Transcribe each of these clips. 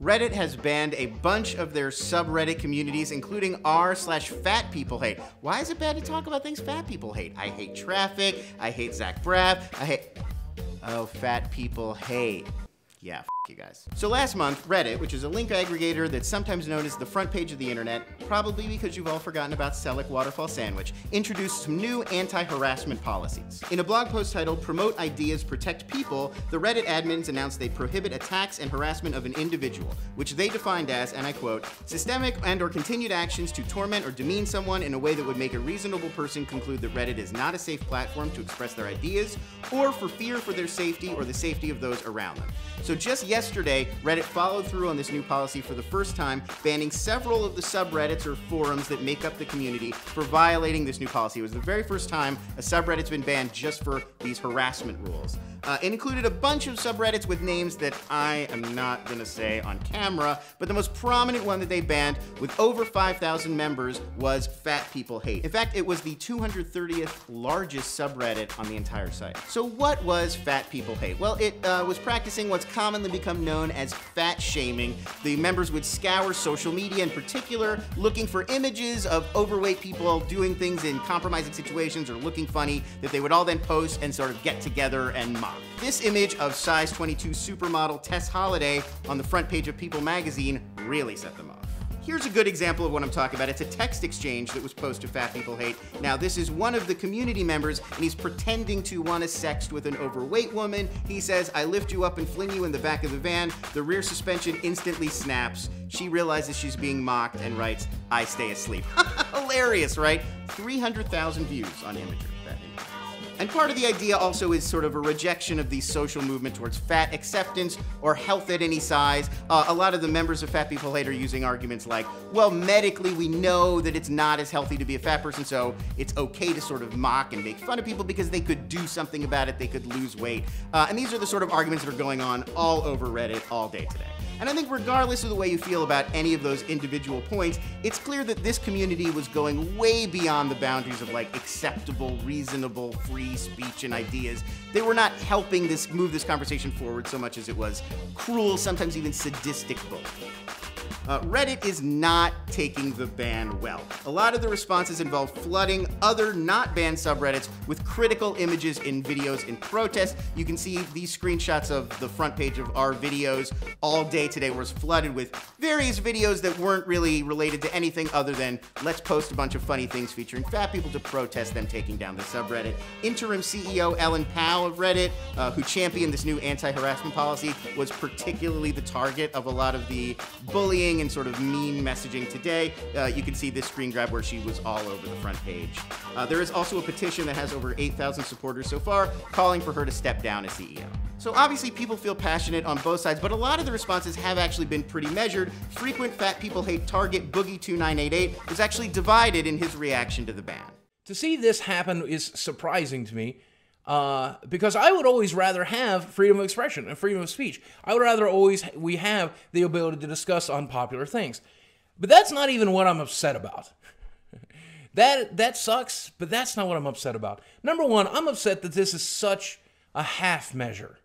Reddit has banned a bunch of their subreddit communities, including r/fatpeoplehate. Why is it bad to talk about things fat people hate? I hate traffic, I hate Zach Braff, oh, fat people hate. Yeah, you guys. So last month, Reddit, which is a link aggregator that's sometimes known as the front page of the internet, probably because you've all forgotten about Selleck Waterfall Sandwich, introduced some new anti-harassment policies. In a blog post titled "Promote Ideas, Protect People," the Reddit admins announced they prohibit attacks and harassment of an individual, which they defined as, and I quote, systemic and/or continued actions to torment or demean someone in a way that would make a reasonable person conclude that Reddit is not a safe platform to express their ideas, or for fear for their safety or the safety of those around them. So just yesterday, Reddit followed through on this new policy for the first time, banning several of the subreddits or forums that make up the community for violating this new policy. It was the very first time a subreddit's been banned just for these harassment rules. It included a bunch of subreddits with names that I am not gonna say on camera, but the most prominent one that they banned with over 5,000 members was Fat People Hate. In fact, it was the 230th largest subreddit on the entire site. So what was Fat People Hate? Well, it was practicing what's commonly become known as fat shaming. The members would scour social media in particular, looking for images of overweight people doing things in compromising situations or looking funny that they would all then post and sort of get together and mock. This image of size 22 supermodel Tess Holliday on the front page of People magazine really set them off. Here's a good example of what I'm talking about. It's a text exchange that was posted to Fat People Hate. Now, this is one of the community members, and he's pretending to want to sext with an overweight woman. He says, "I lift you up and fling you in the back of the van." The rear suspension instantly snaps. She realizes she's being mocked and writes, "I stay asleep." Hilarious, right? 300,000 views on Imager. And part of the idea also is sort of a rejection of the social movement towards fat acceptance or health at any size. A lot of the members of Fat People Hate are using arguments like, well, medically we know that it's not as healthy to be a fat person, so it's okay to sort of mock and make fun of people because they could do something about it, they could lose weight. And these are the sort of arguments that are going on all over Reddit all day today. And I think regardless of the way you feel about any of those individual points, it's clear that this community was going way beyond the boundaries of like acceptable, reasonable, free speech and ideas. They were not helping move this conversation forward so much as it was cruel, sometimes even sadistic bullying. Reddit is not taking the ban well. A lot of the responses involve flooding other not banned subreddits with critical images in videos in protest. You can see these screenshots of the front page of our videos all day today was flooded with various videos that weren't really related to anything other than let's post a bunch of funny things featuring fat people to protest them taking down the subreddit. Interim CEO Ellen Powell of Reddit, who championed this new anti-harassment policy, was particularly the target of a lot of the bullying and sort of mean messaging today. You can see this screen grab where she was all over the front page. There is also a petition that has over 8,000 supporters so far, calling for her to step down as CEO. So obviously people feel passionate on both sides, but a lot of the responses have actually been pretty measured. Frequent Fat People Hate target Boogie2988 was actually divided in his reaction to the ban. To see this happen is surprising to me. Because I would always rather have freedom of expression and freedom of speech. I would rather we have the ability to discuss unpopular things. But that's not even what I'm upset about. That sucks, but that's not what I'm upset about. Number one, I'm upset that this is such a half measure.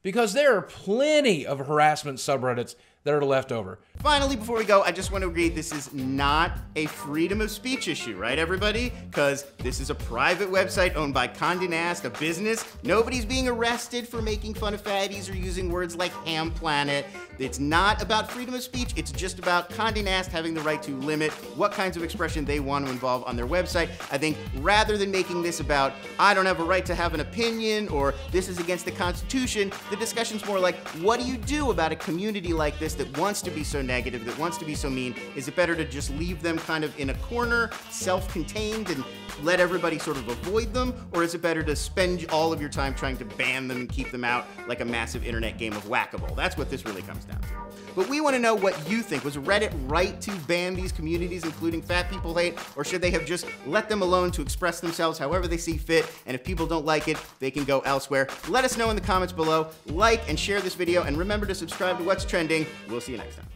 Because there are plenty of harassment subreddits that are left over. Finally, before we go, I just want to agree this is not a freedom of speech issue, right, everybody? Because this is a private website owned by Condé Nast, a business. Nobody's being arrested for making fun of fatties or using words like ham planet. It's not about freedom of speech. It's just about Condé Nast having the right to limit what kinds of expression they want to involve on their website. I think rather than making this about, I don't have a right to have an opinion, or this is against the Constitution, the discussion's more like, what do you do about a community like this that wants to be so negative, that wants to be so mean? Is it better to just leave them kind of in a corner, self-contained, and let everybody sort of avoid them? Or is it better to spend all of your time trying to ban them and keep them out like a massive internet game of whack-a-mole? That's what this really comes down to. But we want to know what you think. Was Reddit right to ban these communities, including Fat People Hate, or should they have just let them alone to express themselves however they see fit, and if people don't like it, they can go elsewhere? Let us know in the comments below. Like and share this video, and remember to subscribe to What's Trending. We'll see you next time.